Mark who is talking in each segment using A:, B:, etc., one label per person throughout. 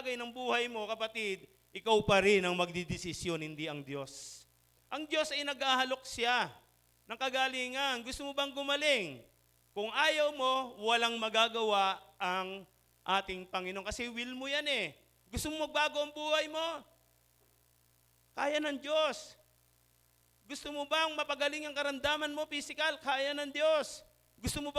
A: bagay ng buhay mo, kapatid, ikaw pa rin ang magdidesisyon, hindi ang Diyos. Ang Diyos ay nag-ahalok siya ng kagalingan. Gusto mo bang gumaling? Kung ayaw mo, walang magagawa ang ating Panginoon. Kasi will mo yan eh. Gusto mo magbago ang buhay mo? Kaya ng Diyos. Gusto mo bang mapagaling ang karamdaman mo, physical? Kaya ng Diyos. Gusto mo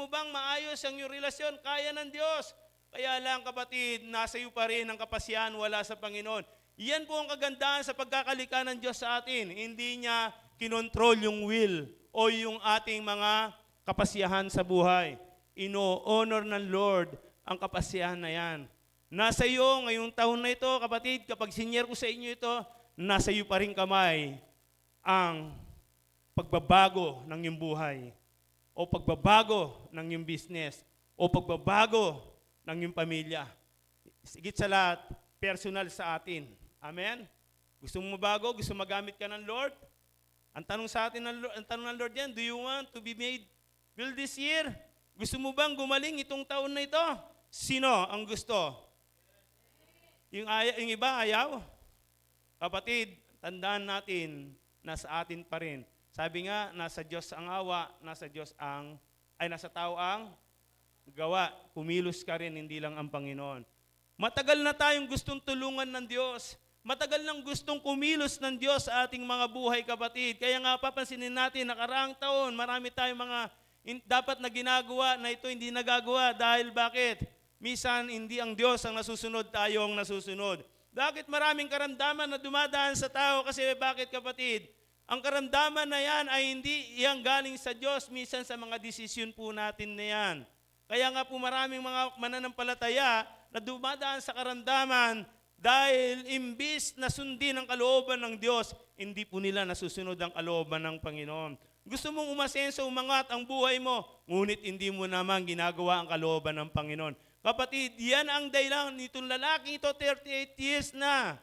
A: bang maayos ang iyong relasyon? Kaya ng Diyos. Kaya lang kapatid, nasa iyo pa rin ang kapasyahan, wala sa Panginoon. Yan po ang kagandahan sa pagkakalika ng Diyos sa atin. Hindi niya kinontrol yung will o yung ating mga kapasyahan sa buhay. Ino-honor ng Lord ang kapasyahan na yan. Nasa iyo ngayong taon na ito, kapatid, kapag sinyer ko sa inyo ito, nasa iyo pa rin kamay ang pagbabago ng iyong buhay o pagbabago ng iyong business o pagbabago ng iyong pamilya. Sigit sa lahat, personal sa atin. Amen? Gusto mo mabago? Gusto magamit ka ng Lord? Ang tanong sa atin, ang tanong ng Lord yan, do you want to be made well this year? Gusto mo bang gumaling itong taon na ito? Sino ang gusto? Yung iba ayaw? Kapatid, tandaan natin, nasa atin pa rin. Sabi nga, nasa Diyos ang awa, nasa tao ang gawa. Kumilos ka rin, hindi lang ang Panginoon. Matagal na tayong gustong tulungan ng Diyos. Matagal nang gustong kumilos ng Diyos sa ating mga buhay, kapatid. Kaya nga papansinin natin, nakaraang taon, marami tayong mga dapat na ginagawa na ito hindi nagagawa. Dahil bakit? Minsan, hindi ang Diyos ang nasusunod, tayo ang nasusunod. Bakit maraming karamdaman na dumadaan sa tao? Kasi bakit, kapatid? Ang karamdaman na yan ay hindi yan galing sa Diyos, minsan sa mga desisyon po natin na yan. Kaya nga po maraming mga mananampalataya na dumadaan sa karamdaman dahil imbis na sundin ang kalooban ng Diyos, hindi po nila nasusunod ang kalooban ng Panginoon. Gusto mong umasenso, umangat ang buhay mo, ngunit hindi mo naman ginagawa ang kalooban ng Panginoon. Kapatid, yan ang dahilan nitong lalaking ito, 38 years na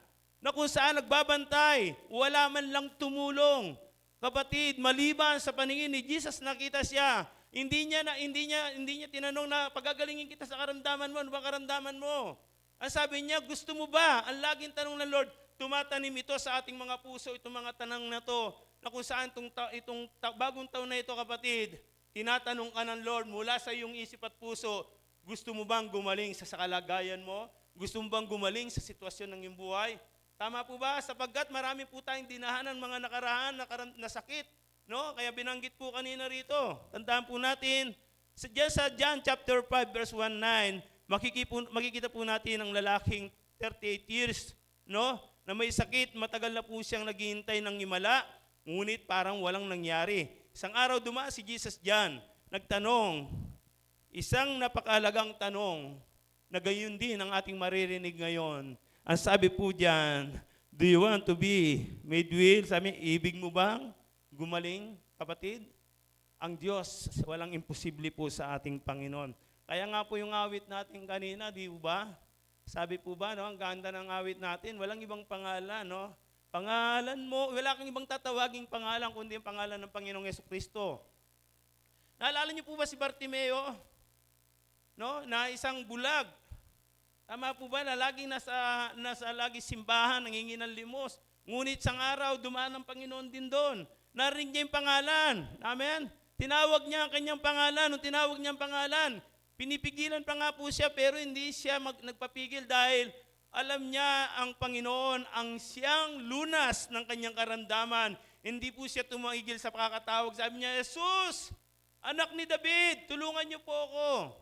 A: kung saan nagbabantay, wala man lang tumulong. Kapatid, maliban sa paningin ni Jesus, nakita siya. Hindi niya tinanong na pagagalingin kita sa karamdaman mo, ano ba karamdaman mo? Ang sabi niya, gusto mo ba? Ang laging tanong ng Lord, tumatanim ito sa ating mga puso, itong mga tanang na to, na kung saan itong bagong taon na ito, kapatid, tinatanong ka ng Lord mula sa iyong isip at puso, gusto mo bang gumaling sa kalagayan mo? Gusto mo bang gumaling sa sitwasyon ng iyong buhay? Tama po ba? Sapagkat marami po tayong dinahanan mga nakaraan na sakit. No? Kaya binanggit po kanina rito. Tandaan po natin, sa John chapter 5 verse 19, makikita po natin ang lalaking 38 years, no? Na may sakit, matagal na po siyang naghihintay ng himala, ngunit parang walang nangyari. Isang araw dumaan si Jesus diyan, nagtanong, isang napakahalagang tanong na gayon din ang ating maririnig ngayon. Ang sabi po diyan, do you want to be made well? Sabi, ibig mo bang gumaling, kapatid? Ang Diyos, walang imposible po sa ating Panginoon. Kaya nga po yung awit natin kanina, di ba? Sabi po ba, no, ang ganda ng awit natin, walang ibang pangalan, no? Pangalan mo, wala kang ibang tatawaging pangalan, kundi ang pangalan ng Panginoong Jesucristo. Naalala niyo po ba si Bartimeo? No? Na isang bulag. Tama po ba na laging nasa simbahan, nangingi ng limos. Ngunit sang araw, dumaan ang Panginoon din doon. Narinig niya yung pangalan. Amen? Tinawag niya ang kanyang pangalan. Nung tinawag niya ang pangalan, pinipigilan pa nga po siya, pero hindi siya nagpapigil dahil alam niya ang Panginoon ang siyang lunas ng kanyang karamdaman. Hindi po siya tumigil sa pakakatawag. Sabi niya, Jesus, anak ni David, tulungan niyo po ako.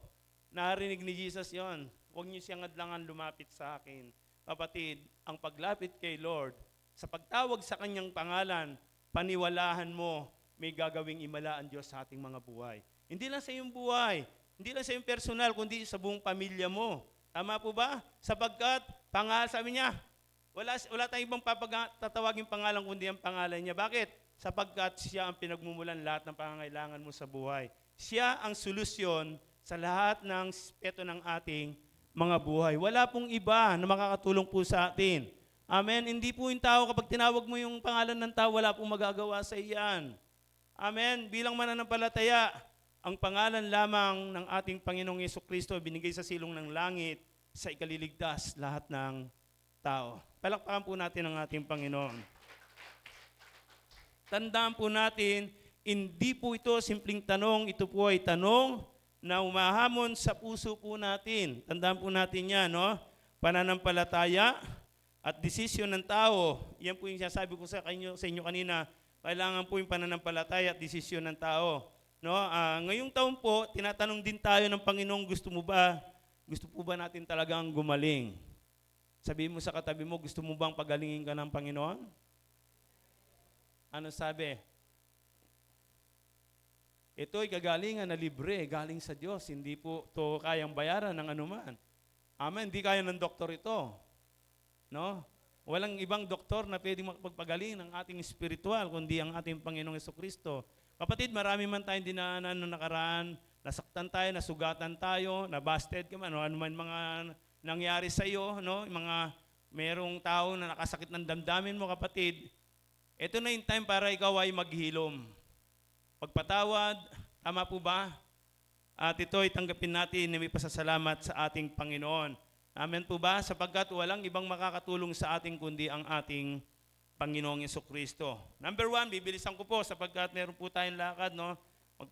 A: Narinig ni Jesus yon. Huwag niyo siyang adlangan lumapit sa akin. Kapatid, ang paglapit kay Lord, sa pagtawag sa kanyang pangalan, paniwalahan mo, may gagawing imala ang Diyos sa ating mga buhay. Hindi lang sa iyong buhay, hindi lang sa iyong personal, kundi sa buong pamilya mo. Tama po ba? Sapagkat, sabi niya, wala tayong ibang tatawaging pangalan kundi ang pangalan niya. Bakit? Sapagkat siya ang pinagmumulan lahat ng pangangailangan mo sa buhay. Siya ang solusyon sa lahat ng aspeto ng ating mga buhay. Wala pong iba na makakatulong po sa atin. Amen? Hindi po yung tao, kapag tinawag mo yung pangalan ng tao, wala pong magagawa sa iyan. Amen? Bilang mananampalataya, ang pangalan lamang ng ating Panginoong Jesucristo binigay sa silong ng langit sa ikaliligtas lahat ng tao. Palakpakan po natin ang ating Panginoon. Tandaan po natin, hindi po ito simpleng tanong, ito po ay tanong na umahamon sa puso po natin. Tandaan po natin yan, no? Pananampalataya at desisyon ng tao. Yan po yung sinasabi ko sa inyo kanina, kailangan po yung pananampalataya at desisyon ng tao. No? Ngayong taon po, tinatanong din tayo ng Panginoon, gusto po ba natin talagang gumaling? Sabihin mo sa katabi mo, gusto mo bang pagalingin ka ng Panginoon? Ano sabi? Ito'y kagalingan na libre, galing sa Diyos. Hindi po ito kayang bayaran ng anuman. Amen, hindi kaya ng doktor ito. No? Walang ibang doktor na pwedeng magpagaling ng ating espiritual, kundi ang ating Panginoong Jesucristo. Kapatid, marami man tayong dinaanan noong nakaraan, nasaktan tayo, nasugatan tayo, nabasted ka man, ano man mga nangyari sa iyo, no? Merong tao na nakasakit ng damdamin mo, kapatid. Ito na yung time para ikaw ay maghilom. Pagpatawad, tama po ba? At ito ay tanggapin natin na may pasasalamat sa ating Panginoon. Amen po ba? Sapagkat walang ibang makakatulong sa ating kundi ang ating Panginoong Jesucristo. Number 1, bibilisan ko po sapagkat meron po tayong lakad, no?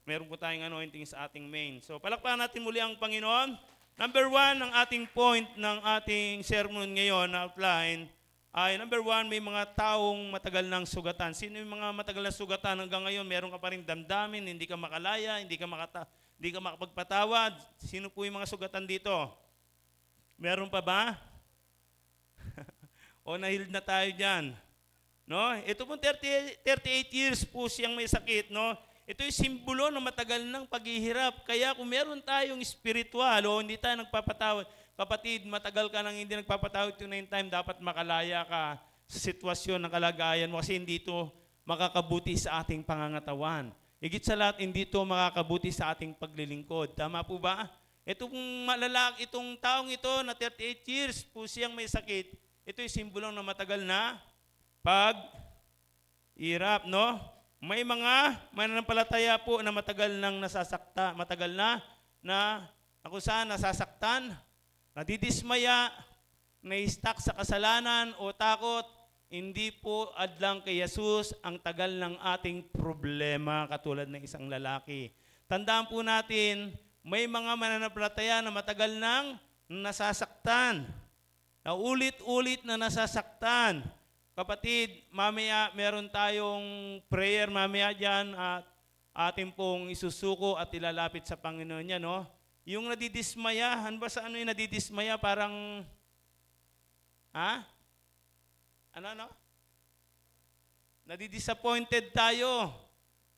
A: Meron po tayong anointing sa ating main. So palakpakan natin muli ang Panginoon. Number 1, ang ating point ng ating sermon ngayon na outline ay number 1, may mga taong matagal ng sugatan. Sino yung mga matagal na sugatan hanggang ngayon? Meron ka pa rin damdamin, hindi ka makalaya, hindi ka makapagpatawad. Sino po yung mga sugatan dito? Meron pa ba? O nahil na tayo dyan? No? Ito pong 38 years po siyang may sakit, no? Ito yung simbolo ng matagal ng paghihirap. Kaya kung meron tayong spiritual o hindi tayo nagpapatawad, kapatid, matagal ka nang hindi nagpapatawad, ito na yung time, dapat makalaya ka sa sitwasyon ng kalagayan mo kasi hindi ito makakabuti sa ating pangangatawan. Higit sa lahat, hindi ito makakabuti sa ating paglilingkod. Tama po ba? Itong taong ito na 38 years po siyang may sakit, ito yung simbolo ng matagal na paghirap, no? May mga mananampalataya po na matagal nang nasasakta, matagal na kung saan nasasaktan, nadidismaya, na-stuck sa kasalanan o takot, hindi po adlang kay Jesus ang tagal ng ating problema katulad ng isang lalaki. Tandaan po natin, may mga mananampalataya na matagal nang nasasaktan, na ulit-ulit na nasasaktan. Kapatid, mamaya meron tayong prayer mamaya dyan at atin pong isusuko at ilalapit sa Panginoon niya, no? Yung nadidismaya, ano ba sa ano yung nadidismaya? Parang, Ano? Nadidisappointed tayo.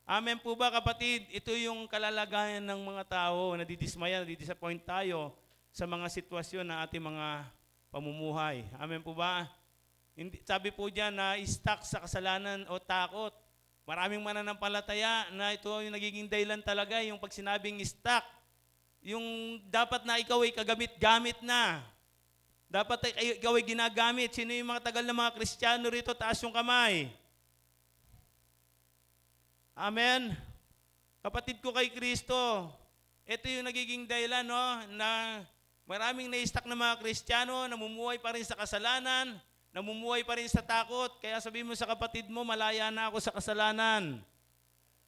A: Amen po ba, kapatid? Ito yung kalalagayan ng mga tao, nadidismaya, nadidisappoint tayo sa mga sitwasyon na ating mga pamumuhay. Amen po ba? Sabi po dyan na stuck sa kasalanan o takot. Maraming mananampalataya na ito yung nagiging dahilan talaga, yung pag sinabing stuck. Yung dapat na ikaw ay kagamit-gamit na. Dapat ay ikaw ay ginagamit. Sino yung mga tagal na mga Kristiyano rito? Taas yung kamay. Amen. Kapatid ko kay Kristo, ito yung nagiging dahilan, no, na maraming na-stuck na mga Kristiyano, namumuhay pa rin sa kasalanan, namumuhay pa rin sa takot. Kaya sabihin mo sa kapatid mo, malaya na ako sa kasalanan.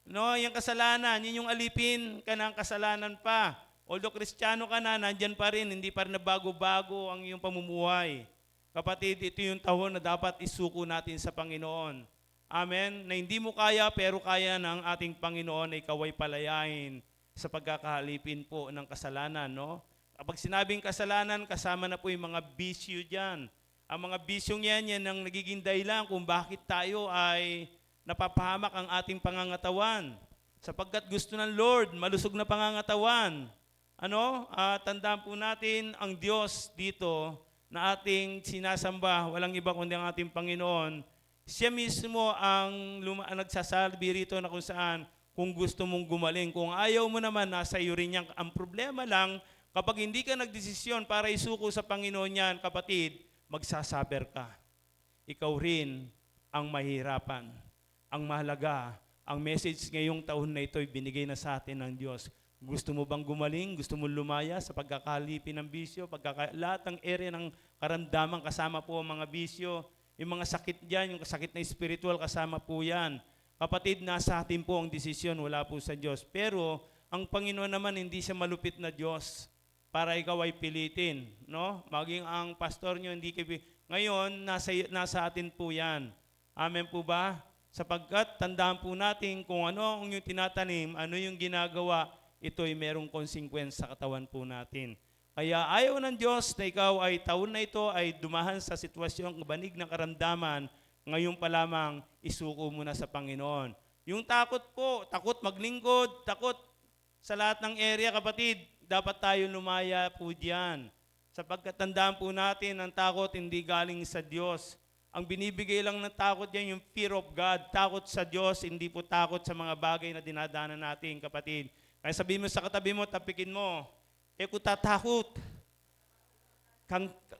A: No, yung kasalanan, yun yung alipin ka ng kasalanan pa. Although Kristiyano ka na, nandyan pa rin, hindi pa rin nabago-bago ang iyong pamumuhay. Kapatid, ito yung tahon na dapat isuko natin sa Panginoon. Amen? Na hindi mo kaya, pero kaya ng ating Panginoon na ikaw ay palayain sa pagkakahalipin po ng kasalanan, no? Kapag sinabing kasalanan, kasama na po yung mga bisyo dyan. Ang mga bisyong yan ang nagiging dahilan kung bakit tayo ay napapahamak ang ating pangangatawan. Sapagkat gusto ng Lord, malusog na pangangatawan. Tandaan po natin ang Diyos dito na ating sinasamba, walang iba kundi ang ating Panginoon. Siya mismo ang nagsasabi rito na kung saan, kung gusto mong gumaling. Kung ayaw mo naman, nasa iyo rin yan. Ang problema lang, kapag hindi ka nagdesisyon para isuko sa Panginoon yan, kapatid, magsasaber ka. Ikaw rin ang mahirapan. Ang mahalaga, ang message ngayong taon na ito ay binigay na sa atin ng Diyos. Gusto mo bang gumaling? Gusto mo lumaya sa pagkakalipin ng bisyo? Lahat ng area ng karamdaman kasama po ang mga bisyo. Yung mga sakit dyan, yung sakit na spiritual kasama po yan. Kapatid, nasa atin po ang desisyon, wala po sa Diyos. Pero ang Panginoon naman hindi siya malupit na Diyos para ikaw ay pilitin. No? Maging ang pastor nyo, hindi kayo. Ngayon, nasa atin po yan. Amen po ba? Sapagkat tandaan po natin kung ano ang yung tinatanim, ano yung ginagawa, ito'y merong consequence sa katawan po natin. Kaya ayaw ng Diyos na ikaw ay taon na ito ay dumahan sa sitwasyong banig ng karamdaman, ngayon pa lamang isuko mo na sa Panginoon. Yung takot po, takot maglingkod, takot sa lahat ng area, kapatid, dapat tayo lumaya po diyan. Sapagkat tandaan po natin, ang takot hindi galing sa Diyos. Ang binibigay lang ng takot yan, yung fear of God. Takot sa Diyos, hindi po takot sa mga bagay na dinadaanan natin, kapatid. Kaya sabihin mo sa katabi mo, tapikin mo, kung tatakot,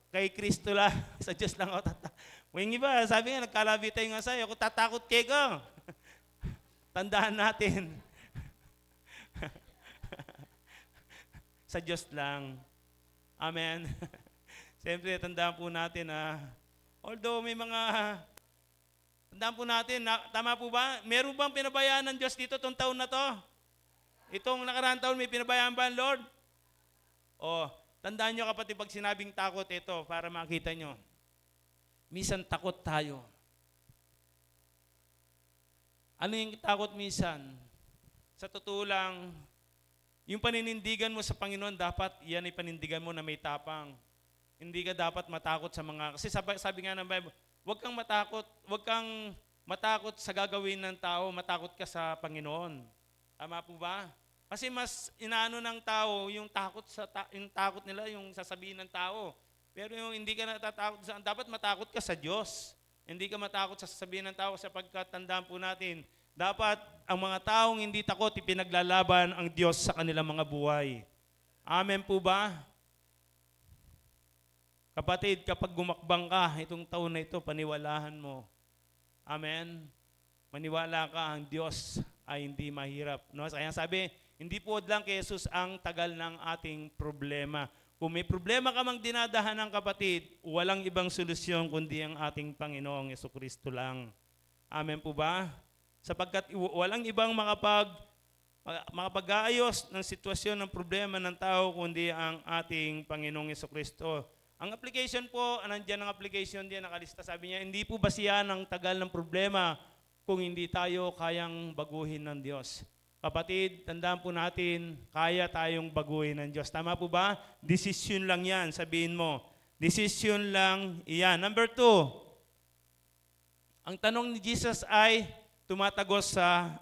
A: kay Kristo lang, sa Diyos lang ako tatakot. Yung iba, sabi nga, nagkalabitay nga sa'yo, kung tatakot kay ka. Tandaan natin, sa Diyos lang. Amen. Siyempre, tandaan po natin na, although may mga, tandaan po natin, tama po ba? Meron bang pinabayaan ng Diyos dito itong taon na to? Itong nakaraang taon, may pinabayaan ba ang Lord? O, tandaan nyo kapatid, pag sinabing takot, ito, para makita nyo. Minsan takot tayo. Ano yung takot minsan? Sa totoo lang, yung paninindigan mo sa Panginoon, dapat yan ay panindigan mo na may tapang. Hindi ka dapat matakot sa mga, kasi sabi nga ng Bible, huwag kang matakot sa gagawin ng tao, matakot ka sa Panginoon. Tama po ba? Kasi mas inaano ng tao yung yung takot nila, yung sasabihin ng tao. Pero yung hindi ka natatakot, dapat matakot ka sa Diyos. Hindi ka matakot sa sasabihin ng tao sapagkat tandaan po natin, dapat ang mga taong hindi takot, ipinaglalaban ang Diyos sa kanilang mga buhay. Amen po ba? Kapatid, kapag gumakbang ka, itong taon na ito, paniwalahan mo. Amen? Maniwala ka, ang Diyos ay hindi mahirap. No? Kaya sabi, hindi po lang kay Jesus ang tagal ng ating problema. Kung may problema ka mang dinadahan ng kapatid, walang ibang solusyon kundi ang ating Panginoong Jesucristo lang. Amen po ba? Sapagkat walang ibang makapag-aayos ng sitwasyon ng problema ng tao kundi ang ating Panginoong Jesucristo. Ang application po, nandiyan ang application diyan, nakalista, sabi niya, hindi po basihan ang tagal ng problema kung hindi tayo kayang baguhin ng Diyos. Kapatid, tandaan po natin, kaya tayong baguhin ng Diyos. Tama po ba? Desisyon lang yan, sabihin mo. Desisyon lang iyan. Number 2, ang tanong ni Jesus ay tumatagos sa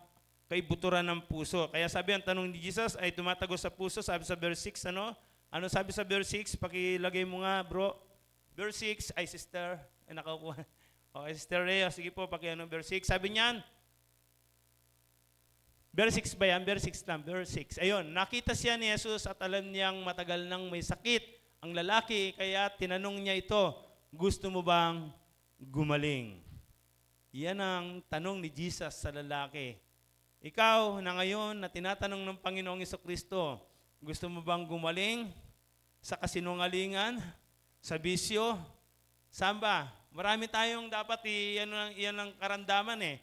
A: kaibuturan ng puso. Kaya sabi, ang tanong ni Jesus ay tumatagos sa puso, sabi sa verse 6, ano? Ano sabi sa verse 6? Pakilagay mo nga, bro. Verse 6, ay sister, ay nakakuha. Okay, Sister Rhea, sige po, pakiano verse 6. Sabi niyan, verse 6 ba yan? Verse 6 lang, verse 6. Ayun, nakita siya ni Jesus at alam niyang matagal nang may sakit ang lalaki, kaya tinanong niya ito, gusto mo bang gumaling? Yan ang tanong ni Jesus sa lalaki. Ikaw na ngayon na tinatanong ng Panginoong Jesucristo, gusto mo bang gumaling sa kasinungalingan, sa bisyo, saan ba? Marami tayong dapat iyan ang karamdaman eh.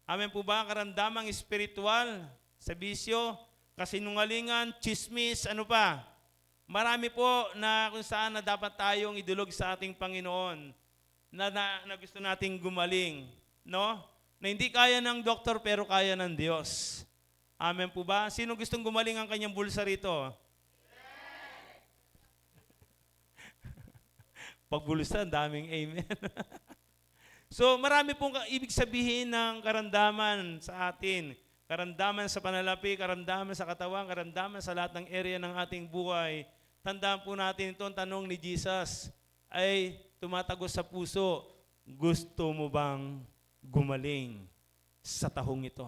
A: Amen po ba? Karamdamang espiritual, sa bisyo, kasinungalingan, chismis, ano pa? Marami po na kung saan na dapat tayong idulog sa ating Panginoon na gusto nating gumaling. No? Na hindi kaya ng doktor pero kaya ng Diyos. Amen po ba? Sino gustong gumaling ang kanyang bulsa rito? Pagbulusan, daming amen. So marami pong ibig sabihin ng karamdaman sa atin. Karamdaman sa panalapi, karamdaman sa katawan, karamdaman sa lahat ng area ng ating buhay. Tandaan po natin ito, ang tanong ni Jesus ay tumatagos sa puso. Gusto mo bang gumaling sa tahong ito?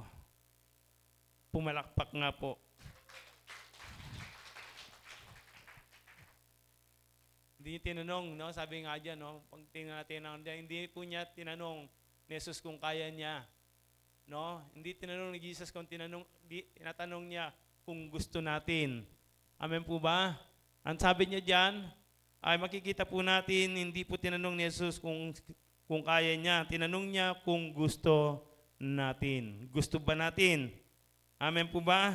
A: Pumalakpak nga po. Hindi niya tinanong, no? Sabi nga dyan, no? Pag tingnan natin, hindi po niya tinanong ni Jesus kung kaya niya. No? Hindi tinanong ni Jesus kung tinatanong niya kung gusto natin. Amen po ba? Ang sabi niya diyan ay makikita po natin, hindi po tinanong ni Jesus kung kaya niya. Tinanong niya kung gusto natin. Gusto ba natin? Amen po ba?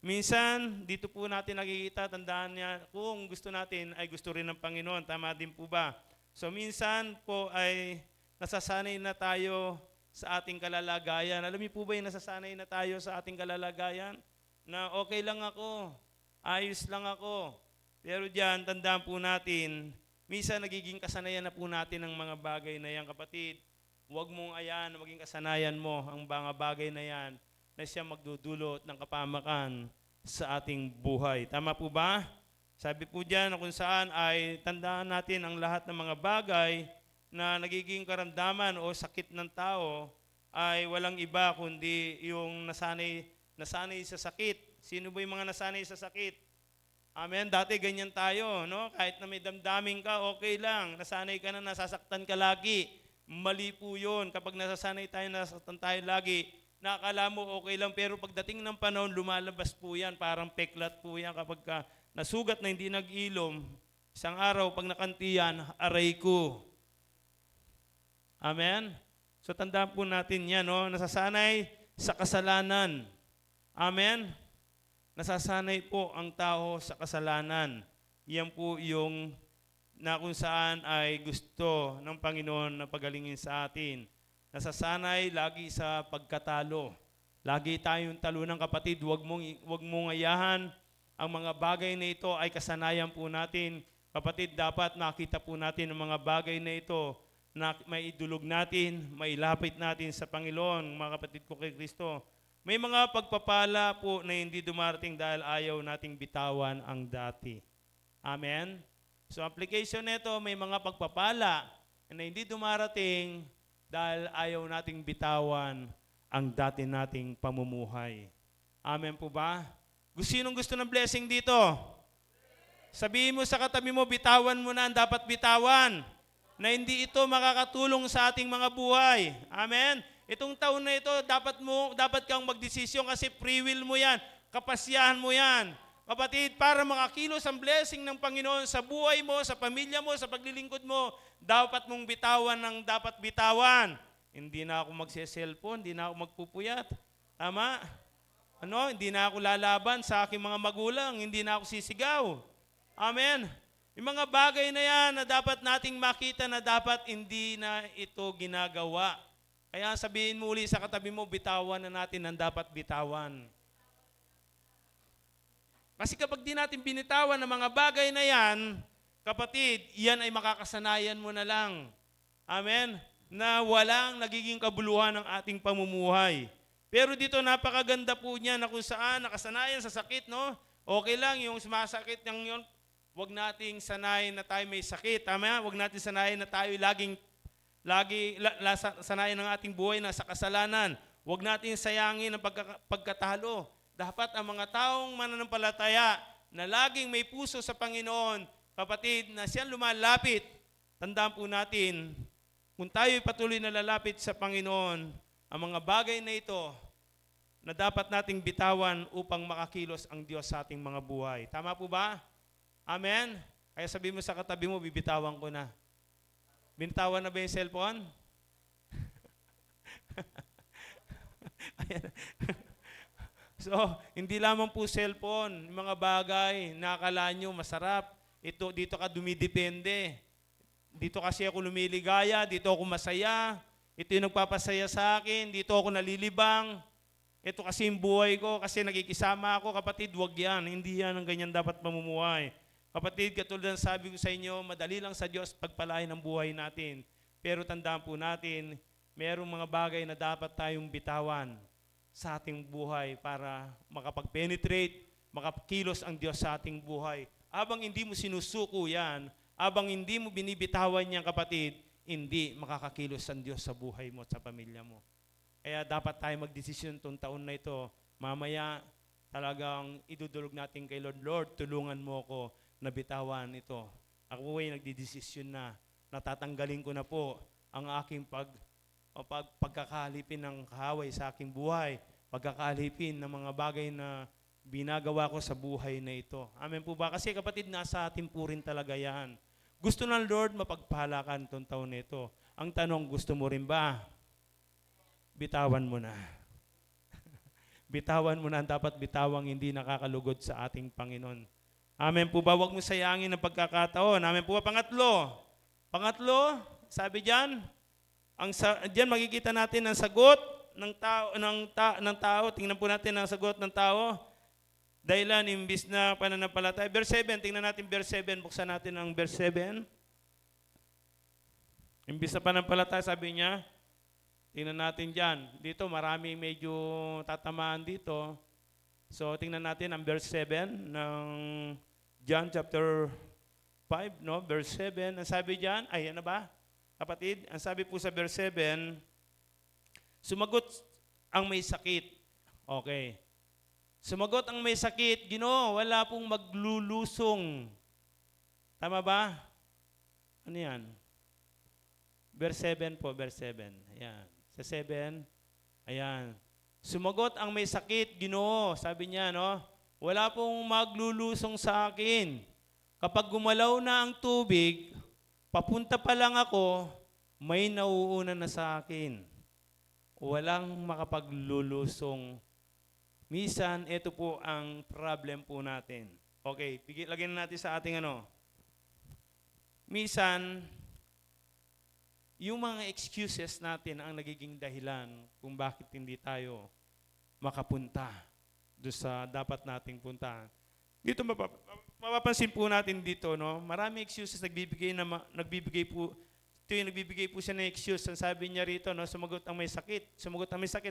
A: Minsan, dito po natin nakikita, tandaan niya, kung gusto natin ay gusto rin ng Panginoon. Tama din po ba? So minsan po ay nasasanay na tayo sa ating kalalagayan. Alam niyo po ba yung nasasanay na tayo sa ating kalalagayan? Na okay lang ako, ayos lang ako. Pero diyan, tandaan po natin, minsan nagiging kasanayan na po natin ang mga bagay na yan. Kapatid, huwag mong ayan, maging kasanayan mo ang mga bagay na yan na siya magdudulot ng kapamakan sa ating buhay. Tama po ba? Sabi po diyan na kung saan ay tandaan natin ang lahat ng mga bagay na nagiging karamdaman o sakit ng tao ay walang iba kundi yung nasanay sa sakit. Sino ba yung mga nasanay sa sakit? Amen. Dati ganyan tayo, no? Kahit na may damdamin ka, okay lang. Nasanay ka na, nasasaktan ka lagi. Mali po yun. Kapag nasasanay tayo, nasasaktan tayo lagi, nakakala mo okay lang. Pero pagdating ng panahon, lumalabas po yan. Parang peklat po yan. Kapag ka nasugat na hindi nag-ilom, isang araw, pag nakantiyan, aray ko. Amen? So tandaan po natin yan, no? Nasasanay sa kasalanan. Amen? Nasasanay po ang tao sa kasalanan. Yan po yung na kung saan ay gusto ng Panginoon na pagalingin sa atin. Nasasanay lagi sa pagkatalo. Lagi tayong talo ng kapatid. Huwag mong ayahan. Ang mga bagay na ito ay kasanayan po natin. Kapatid, dapat makita po natin ang mga bagay na ito na maidulog natin, mailapit natin sa Panginoon, mga kapatid ko kay Kristo. May mga pagpapala po na hindi dumarating dahil ayaw nating bitawan ang dati. Amen? So application nito, may mga pagpapala na hindi dumarating dahil ayaw nating bitawan ang dati nating pamumuhay. Amen po ba? Sinong gusto ng blessing dito? Sabihin mo sa katabi mo, bitawan mo na ang dapat bitawan. Na hindi ito makakatulong sa ating mga buhay. Amen? Itong taon na ito, dapat kang magdesisyon kasi free will mo yan. Kapasyahan mo yan. Kapatid, para makakilos ang blessing ng Panginoon sa buhay mo, sa pamilya mo, sa paglilingkod mo, dapat mong bitawan ng dapat bitawan. Hindi na ako magse-cellphone, hindi na ako magpupuyat. Tama? Hindi na ako lalaban sa aking mga magulang, hindi na ako sisigaw. Amen? Yung mga bagay na yan na dapat nating makita na dapat hindi na ito ginagawa. Kaya sabihin mo uli sa katabi mo, bitawan na natin ang dapat bitawan. Kasi kapag di natin binitawan ang mga bagay na yan, kapatid, yan ay makakasanayan mo na lang. Amen? Na walang nagiging kabuluhan ng ating pamumuhay. Pero dito napakaganda po niya na kung saan nakasanayan sa sakit, no? Okay lang yung sumasakit ng yun. Huwag nating sanayin na tayo may sakit. Tama? Huwag natin sanayin na tayo sanayin ng ating buhay na sa kasalanan. Huwag natin sayangin ang pagkatalo. Dapat ang mga taong mananampalataya na laging may puso sa Panginoon, kapatid, na siyang lumalapit. Tandaan po natin, kung tayo'y patuloy na lalapit sa Panginoon, ang mga bagay na ito na dapat nating bitawan upang makakilos ang Diyos sa ating mga buhay. Tama po ba? Amen? Kaya sabi mo sa katabi mo, bibitawan ko na. Binitawan na ba yung cellphone? So, hindi lamang po cellphone, yung mga bagay, nakakala nyo, masarap. Dito ka dumidepende. Dito kasi ako lumiligaya, dito ako masaya. Ito yung nagpapasaya sa akin, dito ako nalilibang. Ito kasi yung buhay ko, kasi nagkikisama ako. Kapatid, wag yan. Hindi yan ang ganyan dapat mamumuhay. Kapatid, katulad ng sabi ko sa inyo, madali lang sa Diyos pagpalain ang buhay natin. Pero tandaan po natin, mayroong mga bagay na dapat tayong bitawan sa ating buhay para makapag-penetrate, makakilos ang Diyos sa ating buhay. Abang hindi mo sinusuko yan, abang hindi mo binibitawan yan, kapatid, hindi makakakilos ang Diyos sa buhay mo at sa pamilya mo. Kaya dapat tayo magdesisyon itong taon na ito. Mamaya talagang idudulog natin kay Lord, Lord, tulungan mo ko na bitawan ito. Ako ay nagdidesisyon na natatanggalin ko na po ang aking pagkakalipin ng kahaway sa aking buhay, pagkakalipin ng mga bagay na binagawa ko sa buhay na ito. Amen po ba? Kasi kapatid, nasa atin po rin talaga yan. Gusto ng Lord mapagpahalakan itong taon na ito. Ang tanong, gusto mo rin ba? Bitawan mo na. Bitawan mo na ang dapat bitawang hindi nakakalugod sa ating Panginoon. Amen po ba? Huwag mo sayangin ang pagkakataon. Amen po ba? Pangatlo, sabi diyan, diyan makikita natin ang sagot ng tao. Tingnan po natin ang sagot ng tao. Dahilan, imbis na pananampalataya. Verse 7, tingnan natin verse 7. Buksan natin ang verse 7. Imbis na pananampalataya, sabi niya, tingnan natin dyan. Dito, marami medyo tatamaan dito. So, tingnan natin ang verse 7 ng John chapter 5, no? Verse 7. Ang sabi dyan, ay ano ba? Kapatid, ang sabi po sa verse 7, sumagot ang may sakit. Okay. Sumagot ang may sakit, Ginoo, wala pong maglulusong. Tama ba? Ano yan? Verse 7 po, verse 7. Ayan. Sa 7, ayan. Sumagot ang may sakit, Ginoo. Sabi niya, no? Wala pong maglulusong sa akin. Kapag gumalaw na ang tubig, papunta pa lang ako, may nauuna na sa akin. Walang makapaglulusong. Minsan, ito po ang problem po natin. Okay, lagyan natin sa ating Minsan, yung mga excuses natin ang nagiging dahilan kung bakit hindi tayo makapunta doon sa dapat nating puntahan. Dito mapapansin po natin dito, no? Maraming excuses nagbibigay po siya ng excuse. Ang sabi niya rito, no, sumagot ang may sakit,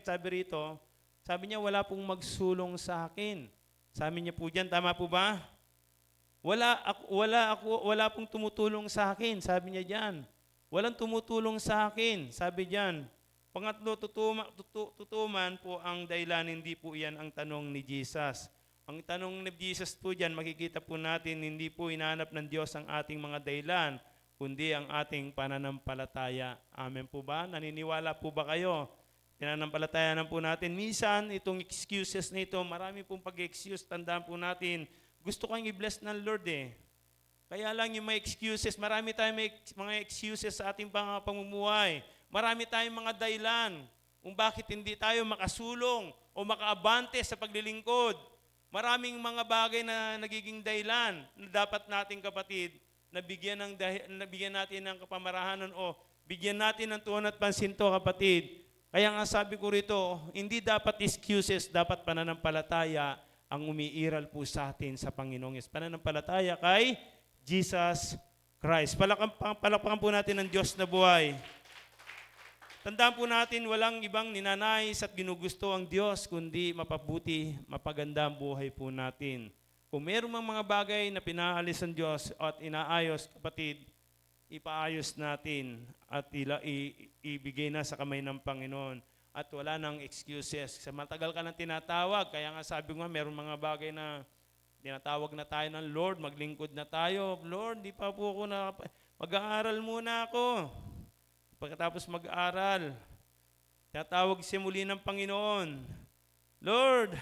A: sabi rito, sabi niya, wala pong magsulong sa akin. Sabi niya po diyan, tama po ba? Wala pong tumutulong sa akin, sabi niya diyan. Walang tumutulong sa akin, sabi diyan. Pangatlo, tutuman po ang dahilan, hindi po iyan ang tanong ni Jesus. Ang tanong ni Jesus po diyan, makikita po natin, hindi po hinahanap ng Diyos ang ating mga dahilan, kundi ang ating pananampalataya. Amen po ba? Naniniwala po ba kayo? Pinanampalatayanan po natin. Minsan, itong excuses na ito, marami pong pag-excuse, tandaan po natin, gusto kang i-bless ng Lord eh. Kaya lang yung mga excuses, marami tayong mga excuses sa ating pamumuhay. Marami tayong mga dahilan kung bakit hindi tayo makasulong o makaabante sa paglilingkod. Maraming mga bagay na nagiging dahilan na dapat nating kapatid, nabigyan natin ng kapamarahanan o bigyan natin ng tuon at pansin to, kapatid. Kaya nga sabi ko rito, hindi dapat excuses, dapat pananampalataya ang umiiral po sa atin sa Panginoong Yesus. Pananampalataya kay Jesus Christ. Palakpakan po natin ng Diyos na buhay. Tandaan po natin, walang ibang ninanais at ginugusto ang Diyos, kundi mapabuti, mapaganda ang buhay po natin. Kung mayroong mga bagay na pinaalis ng Diyos at inaayos, kapatid, ipaayos natin at ibigay na sa kamay ng Panginoon. At wala nang excuses. Sa matagal ka nang tinatawag, kaya nga sabi ko nga, mayroong mga bagay na tinatawag na tayo ng Lord, maglingkod na tayo. Lord, di pa po ako mag-aaral muna ako. Pagkatapos mag-aaral, tinatawag siya muli ng Panginoon. Lord,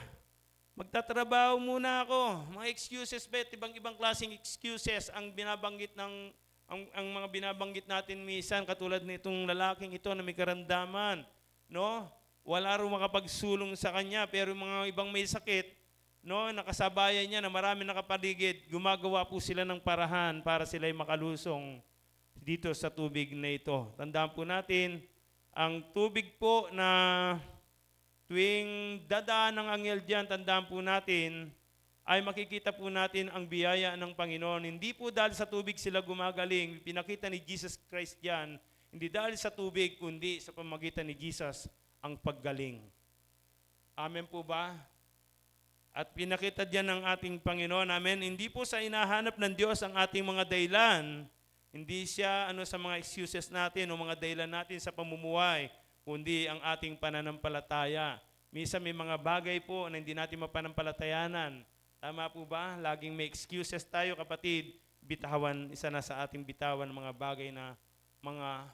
A: magtatrabaho muna ako. Mga excuses, ibang-ibang klaseng excuses ang binabanggit ang mga binabanggit natin minsan, katulad nitong lalaking ito na may karamdaman, no? Wala rin makapagsulong sa kanya, pero mga ibang may sakit, no, nakasabayan niya na marami nakapaligid, gumagawa po sila ng parahan para sila'y makalusong dito sa tubig na ito. Tandaan po natin, ang tubig po na tuwing dadaan ng anghel diyan, tandaan po natin, ay makikita po natin ang biyaya ng Panginoon. Hindi po dahil sa tubig sila gumagaling. Pinakita ni Jesus Christ yan. Hindi dahil sa tubig, kundi sa pamamagitan ni Jesus ang paggaling. Amen po ba? At pinakita diyan ng ating Panginoon. Amen. Hindi po sa hinahanap ng Diyos ang ating mga dahilan. Hindi siya sa mga excuses natin o mga dahilan natin sa pamumuhay, kundi ang ating pananampalataya. Minsan may mga bagay po na hindi natin mapanampalatayanan. Tama po ba? Laging may excuses tayo, kapatid. Isa na sa ating bitawan mga bagay na mga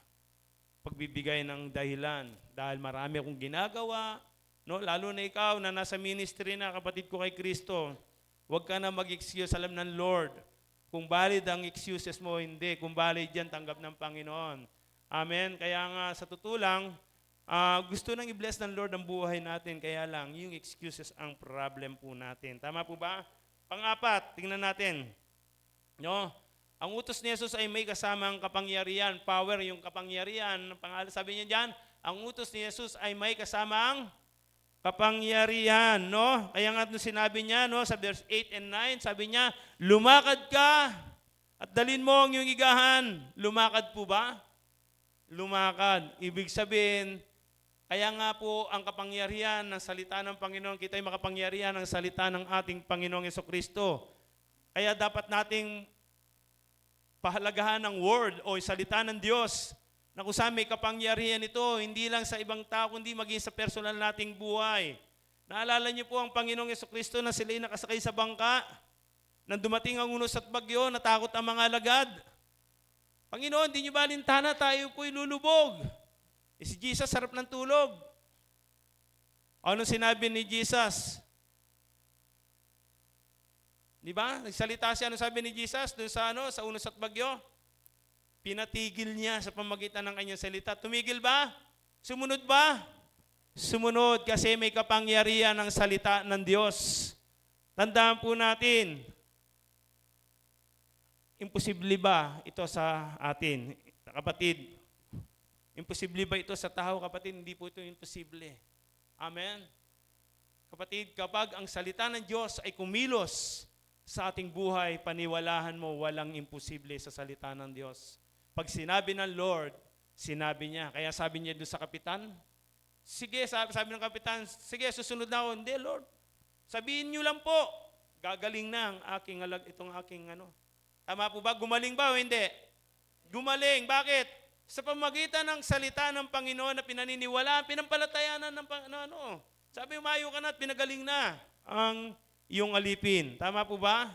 A: pagbibigay ng dahilan. Dahil marami akong ginagawa, No, lalo na ikaw na nasa ministry na, kapatid ko kay Kristo, huwag ka na mag-excuse, alam ng Lord. Kung valid ang excuses mo, hindi. Kung valid yan, tanggap ng Panginoon. Amen? Kaya nga, sa totoo lang, gusto nang i-bless ng Lord ang buhay natin, kaya lang, yung excuses ang problem po natin. Tama po ba? Pang-apat, tingnan natin. No? Ang utos ni Jesus ay may kasamang kapangyarihan, power, yung kapangyarihan. Sabi niya diyan, ang utos ni Jesus ay may kasamang kapangyarihan, no? Kaya nga nung sinabi niya, no, sa verse 8 and 9, sabi niya, lumakad ka at dalhin mo ang iyong igahan. Lumakad po ba? Lumakad. Ibig sabihin, kaya nga po ang kapangyarihan ng salita ng Panginoon, kita ay makapangyarihan ng salita ng ating Panginoong Jesucristo. Kaya dapat nating pahalagahan ng word o salita ng Diyos na kung saan may kapangyarihan ito, hindi lang sa ibang tao, kundi maging sa personal nating buhay. Naalala niyo po ang Panginoong Jesucristo na sila'y nakasakay sa bangka, nang dumating ang unos at bagyo, natakot ang mga alagad. Panginoon, di niyo ba alintana, tayo po'y lulubog. Si Jesus, sarap ng tulog. Ano sinabi ni Jesus? Di ba? Nagsalita siya, ano sabi ni Jesus doon sa unos at bagyo? Pinatigil niya sa pamagitan ng kanyang salita. Tumigil ba? Sumunod ba? Sumunod kasi may kapangyarihan ng salita ng Diyos. Tandaan po natin, imposible ba ito sa atin? Kapatid, imposible ba ito sa tao, kapatid? Hindi po ito imposible. Amen? Kapatid, kapag ang salita ng Diyos ay kumilos sa ating buhay, paniwalahan mo, walang imposible sa salita ng Diyos. Pag sinabi ng Lord, sinabi niya. Kaya sabi niya doon sa kapitan, sige, sabi ng kapitan, sige, susunod na ako. Hindi, Lord. Sabihin niyo lang po, gagaling na ang itong aking ano. Tama po ba? Gumaling ba o hindi? Gumaling. Bakit? Sa pamagitan ng salita ng Panginoon na pinaniniwalaan, pinampalatayanan ng Panginoon. Sabi, umayo ka na at pinagaling na ang iyong alipin. Tama po ba?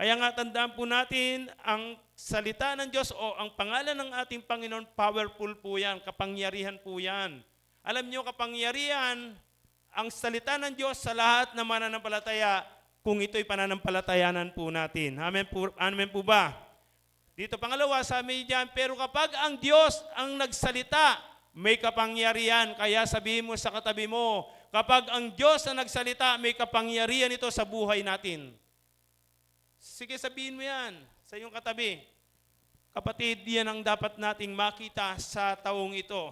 A: Kaya nga tandaan po natin, ang salita ng Diyos o ang pangalan ng ating Panginoon, powerful po yan, kapangyarihan po yan. Alam niyo, kapangyarihan, ang salita ng Diyos sa lahat ng mananampalataya, kung ito'y pananampalatayanan po natin. Amen po ba? Dito pangalawa, sabi diyan, pero kapag ang Diyos ang nagsalita, may kapangyarihan. Kaya sabihin mo sa katabi mo, kapag ang Diyos ang nagsalita, may kapangyarihan ito sa buhay natin. Sige, sabihin mo yan sa iyong katabi. Kapatid, yan ang dapat nating makita sa taong ito.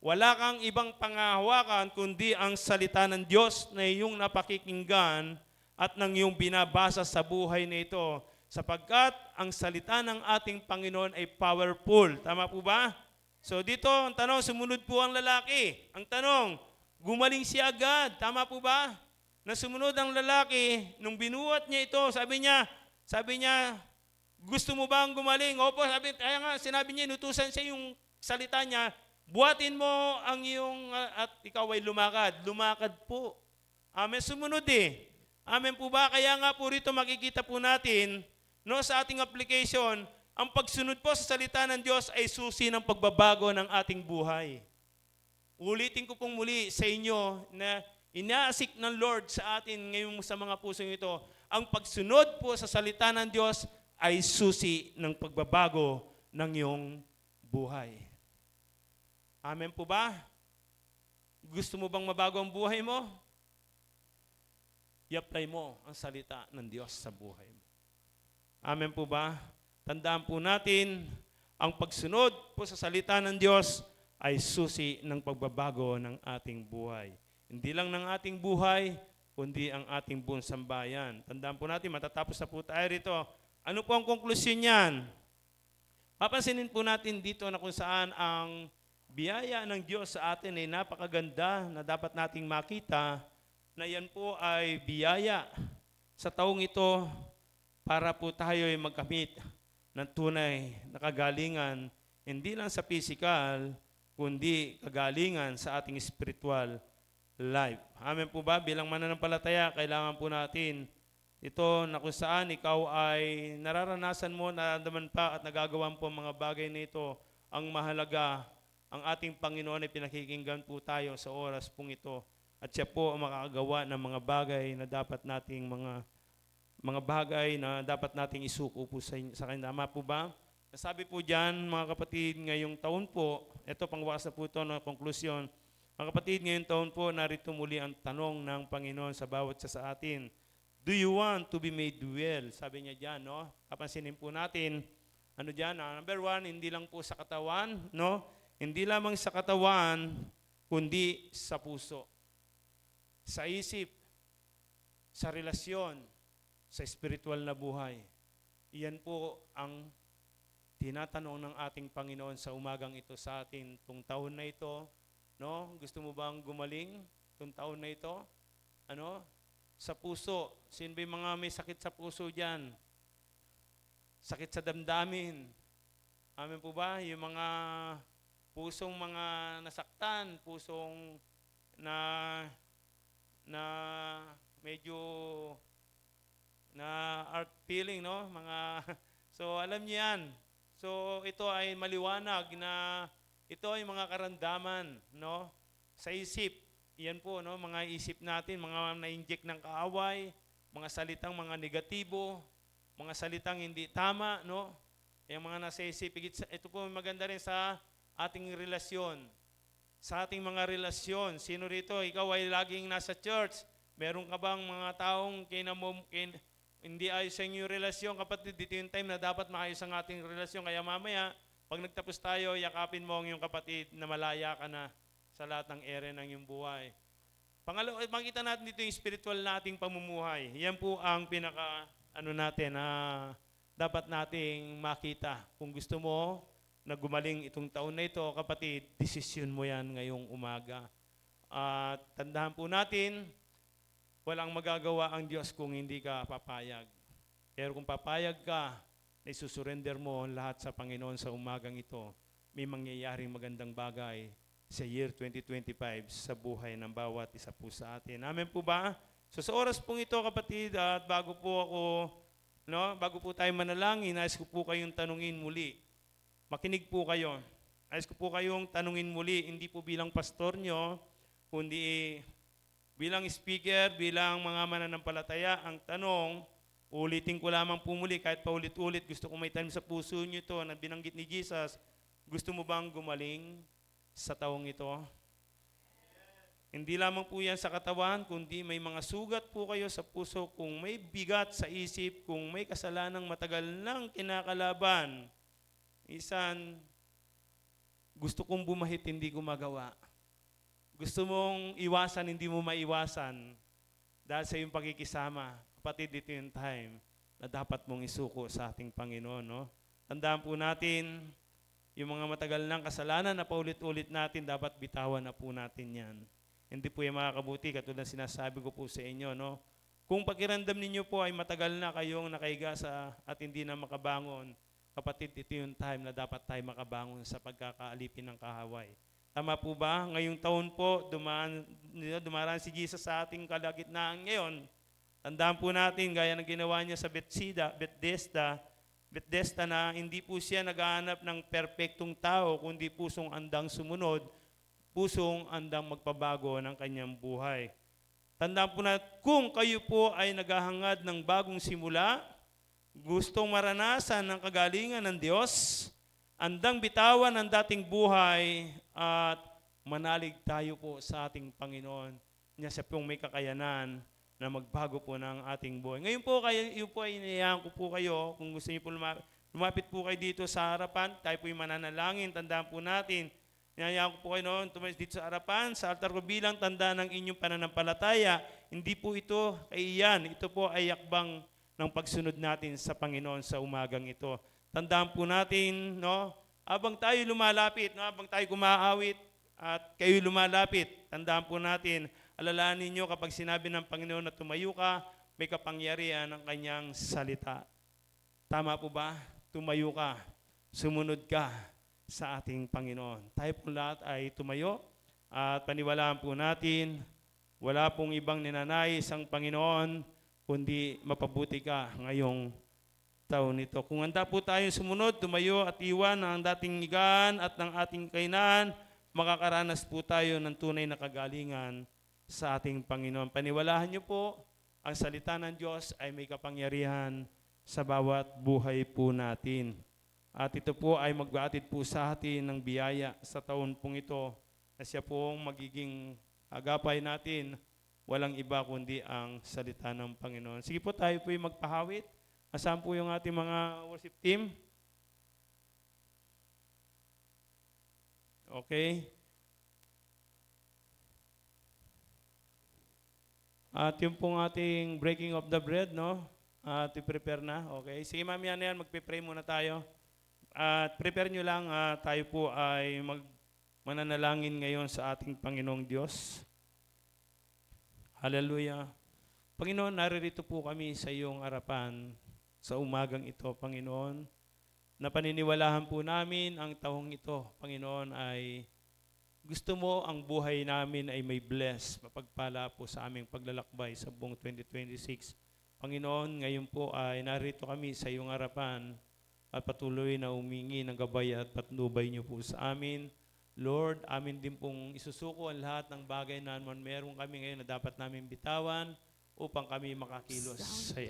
A: Wala kang ibang pangahawakan kundi ang salita ng Diyos na iyong napakikinggan at ng iyong binabasa sa buhay na ito. Sapagkat ang salita ng ating Panginoon ay powerful. Tama po ba? So dito, ang tanong, sumunod po ang lalaki. Ang tanong, gumaling siya agad. Tama po ba? Na sumunod ang lalaki, nung binuhat niya ito, sabi niya, gusto mo ba ang gumaling? Opo, kaya nga, sinabi niya, inutusan siya yung salita niya, buhatin mo ang iyong, at ikaw ay lumakad. Lumakad po. Amen, sumunod eh. Amen po ba? Kaya nga po rito makikita po natin, no, sa ating application, ang pagsunod po sa salita ng Diyos ay susi ng pagbabago ng ating buhay. Ulitin ko pong muli sa inyo na inaasik ng Lord sa atin ngayon sa mga pusong ito, ang pagsunod po sa salita ng Diyos ay susi ng pagbabago ng iyong buhay. Amen po ba? Gusto mo bang mabago ang buhay mo? I-apply mo ang salita ng Diyos sa buhay mo. Amen po ba? Tandaan po natin, ang pagsunod po sa salita ng Diyos ay susi ng pagbabago ng ating buhay. Hindi lang ng ating buhay, kundi ang ating buong sambayan. Tandaan po natin, matatapos na po tayo rito. Ano po ang konklusyon niyan? Papansinin po natin dito na kung saan ang biyaya ng Diyos sa atin ay napakaganda na dapat nating makita na yan po ay biyaya sa taong ito para po tayo ay magkamit ng tunay na kagalingan, hindi lang sa physical, kundi kagalingan sa ating spiritual life. Amen po ba? Bilang mananampalataya, kailangan po natin ito na kung saan ikaw ay nararanasan mo, naramdaman pa at nagagawan po mga bagay na ito. Ang mahalaga, ang ating Panginoon ay pinakikinggan po tayo sa oras pong ito. At siya po ang makakagawa ng mga bagay na dapat nating mga bagay na dapat nating isuko po sa kanya. Tama po ba? Nasabi po diyan, mga kapatid, ngayong taon po, ito pangwakas na po ito na konklusyon. Mga kapatid, ngayong taon po, narito muli ang tanong ng Panginoon sa bawat isa sa atin. Do you want to be made well? Sabi niya diyan, no? Kapansinin po natin, ano diyan, number one, hindi lang po sa katawan, no? Hindi lamang sa katawan, kundi sa puso, sa isip, sa relasyon, sa spiritual na buhay. Iyan po ang tinatanong ng ating Panginoon sa umagang ito sa atin itong taon na ito. No? Gusto mo bang gumaling itong taon na ito? Ano? Sa puso. Sino ba yung mga may sakit sa puso dyan? Sakit sa damdamin. Amen po ba? Yung mga pusong mga nasaktan, pusong na medyo na art feeling, no? So alam niyo yan. So ito ay maliwanag na ito ay mga karamdaman, no? Sa isip, yan po, no? Mga isip natin, mga na-inject ng kaaway, mga salitang mga negatibo, mga salitang hindi tama, no? Yung mga nasa isip, ito po maganda rin sa ating relasyon. Sa ating mga relasyon, sino rito, ikaw ay laging nasa church, meron ka bang mga taong hindi ayos sa inyong relasyon, kapatid, dito yung time na dapat maayos ang ating relasyon. Kaya mamaya, pag nagtapos tayo, yakapin mo ang iyong kapatid na malaya ka na sa lahat ng ere ng iyong buhay. Pangalawa, makita natin dito yung spiritual nating pamumuhay. Yan po ang natin na dapat nating makita. Kung gusto mo na gumaling itong taon na ito, kapatid, desisyon mo yan ngayong umaga. At tandaan po natin, walang magagawa ang Diyos kung hindi ka papayag. Pero kung papayag ka, na isusurrender mo lahat sa Panginoon sa umagang ito, may mangyayaring magandang bagay sa year 2025 sa buhay ng bawat isa po sa atin. Amen po ba? So sa oras pong ito, kapatid, at bago po tayo manalangin, nais ko po kayong tanungin muli. Makinig po kayo. Nais ko po kayong tanungin muli, hindi po bilang pastor nyo, kundi bilang speaker, bilang mga mananampalataya. Ang tanong, ulitin ko lamang po muli, kahit paulit-ulit, gusto ko may tanim sa puso nyo ito na binanggit ni Jesus, gusto mo bang gumaling sa taong ito? Hindi lamang po yan sa katawan, kundi may mga sugat po kayo sa puso, kung may bigat sa isip, kung may kasalanang matagal nang kinakalaban. Isan, gusto kong bumahit, hindi ko magawa. Gusto mong iwasan, hindi mo maiwasan dahil sa iyong pakikisama. Kapatid, dito yung time na dapat mong isuko sa ating Panginoon. No? Tandaan po natin, yung mga matagal ng kasalanan na paulit-ulit natin, dapat bitawan na po natin yan. Hindi po yung makakabuti, katulad sinasabi ko po sa inyo. No? Kung pakiramdam ninyo po ay matagal na kayong nakaiga at hindi na makabangon, kapatid, ito yung time na dapat tayo makabangon sa pagkakaalipin ng kahaway. Tama po ba? Ngayong taon po, dumaraan si Jesus sa ating kalagitnaan ngayon. Tandaan po natin, gaya ng ginawa niya sa Bethesda na hindi po siya naghahanap ng perpektong tao, kundi pusong andang sumunod, pusong andang magpabago ng kanyang buhay. Tandaan po natin, kung kayo po ay naghahangad ng bagong simula, gustong maranasan ng kagalingan ng Diyos, andang bitawan ang dating buhay at manalig tayo po sa ating Panginoon. Niya siya pong may kakayanan na magbago po ng ating buhay. Ngayon po, kayo po ay inayaan ko po kayo, kung gusto niyo po lumapit po kayo dito sa harapan, tayo po yung mananalangin, tandaan po natin, inayaan ko po kayo noon, tumalis dito sa harapan, sa altar ko bilang tanda ng inyong pananampalataya. Hindi po ito kaiyan, ito po ay yakbang ng pagsunod natin sa Panginoon sa umagang ito. Tandaan po natin, no, habang tayo lumalapit, no, habang tayo kumaawit at kayo lumalapit, tandaan po natin, alalahanin niyo kapag sinabi ng Panginoon na tumayo ka, may kapangyarihan ng kanyang salita. Tama po ba? Tumayo ka, sumunod ka sa ating Panginoon. Tayo po lahat ay tumayo at paniwalaan po natin, wala pong ibang ninanais ang Panginoon, kundi mapabuti ka ngayong taon nito. Kung handa po tayong sumunod, tumayo at iwan ang dating higaan at ng ating kainan, makakaranas po tayo ng tunay na kagalingan sa ating Panginoon. Paniwalahan niyo po, ang salita ng Diyos ay may kapangyarihan sa bawat buhay po natin. At ito po ay magbaatid po sa atin ng biyaya sa taon pong ito na siya pong magiging agapay natin, walang iba kundi ang salita ng Panginoon. Sige po, tayo po yung magpahawit. Asan po yung ating mga worship team? Okay. At yung pong ating breaking of the bread, no? At i-prepare na. Okay. Sige, mamaya na yan, magpe-pray muna tayo. At prepare nyo lang, tayo po ay mananalangin ngayon sa ating Panginoong Diyos. Hallelujah. Panginoon, naririto po kami sa iyong harapan sa umagang ito, Panginoon. Na paniniwalahan po namin ang taong ito, Panginoon, ay gusto mo ang buhay namin ay may bless, mapagpala po sa aming paglalakbay sa buong 2026. Panginoon, ngayon po ay narito kami sa iyong harapan at patuloy na humingi ng gabay at patnubay niyo po sa amin. Lord, amin din pong isusuko ang lahat ng bagay na meron kami ngayon na dapat namin bitawan upang kami makakilos sa